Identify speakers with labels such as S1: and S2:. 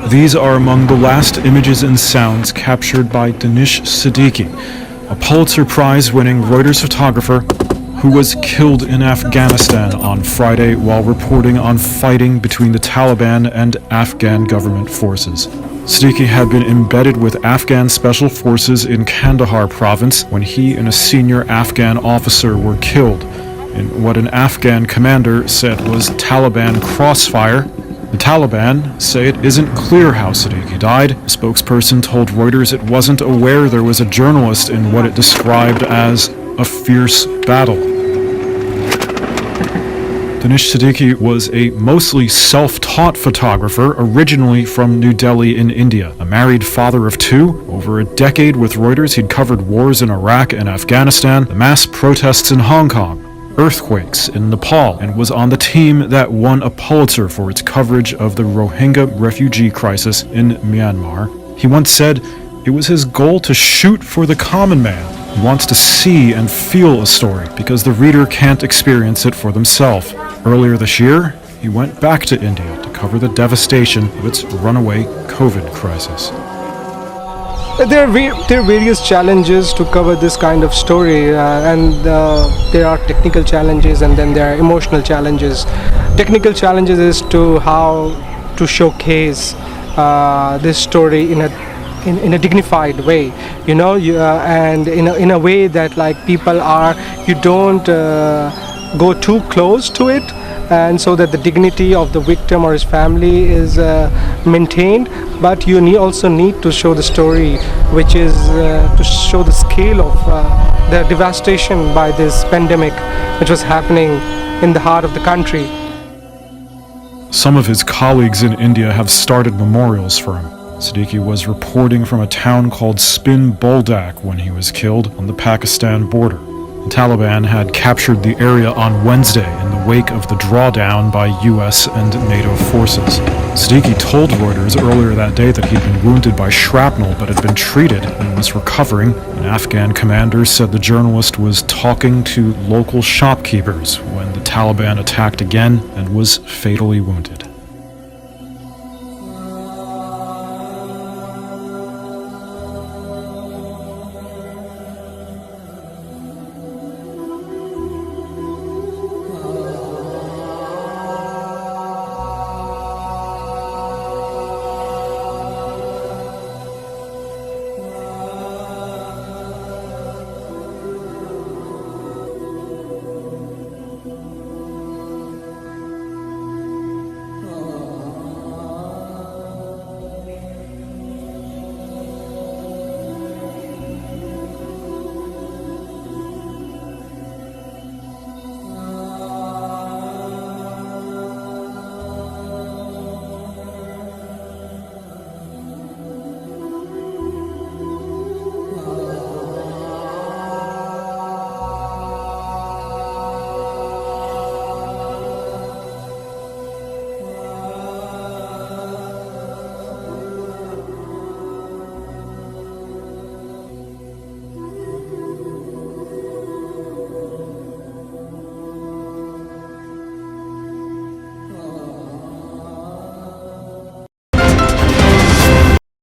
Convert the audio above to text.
S1: These are among the last images and sounds captured by Danish Siddiqui, a Pulitzer Prize-winning Reuters photographer who was killed in Afghanistan on Friday while reporting on fighting between the Taliban and Afghan government forces. Siddiqui had been embedded with Afghan special forces in Kandahar province when he and a senior Afghan officer were killed in what an Afghan commander said was Taliban crossfire. The Taliban say it isn't clear how Siddiqui died. A spokesperson told Reuters it wasn't aware there was a journalist in what it described as a fierce battle. Danish Siddiqui was a mostly self-taught photographer originally from New Delhi in India. A married father of two, over a decade with Reuters he'd covered wars in Iraq and Afghanistan, the mass protests in Hong Kong, earthquakes in Nepal, and was on the team that won a Pulitzer for its coverage of the Rohingya refugee crisis in Myanmar. He once said it was his goal to shoot for the common man who wants to see and feel a story because the reader can't experience it for themselves. Earlier this year, he went back to India to cover the devastation of its runaway COVID crisis.
S2: There are various challenges to cover this kind of story, and there are technical challenges and then there are emotional challenges. Technical challenges is to how to showcase this story in a dignified way, and in a way that you don't go too close to it, and so that the dignity of the victim or his family is maintained. But you also need to show the story, which is to show the scale of the devastation by this pandemic, which was happening in the heart of the country.
S1: Some of his colleagues in India have started memorials for him. Siddiqui was reporting from a town called Spin Boldak when he was killed on the Pakistan border. The Taliban had captured the area on Wednesday in the wake of the drawdown by US and NATO forces. Siddiqui told Reuters earlier that day that he'd been wounded by shrapnel but had been treated and was recovering. An Afghan commander said the journalist was talking to local shopkeepers when the Taliban attacked again and was fatally wounded.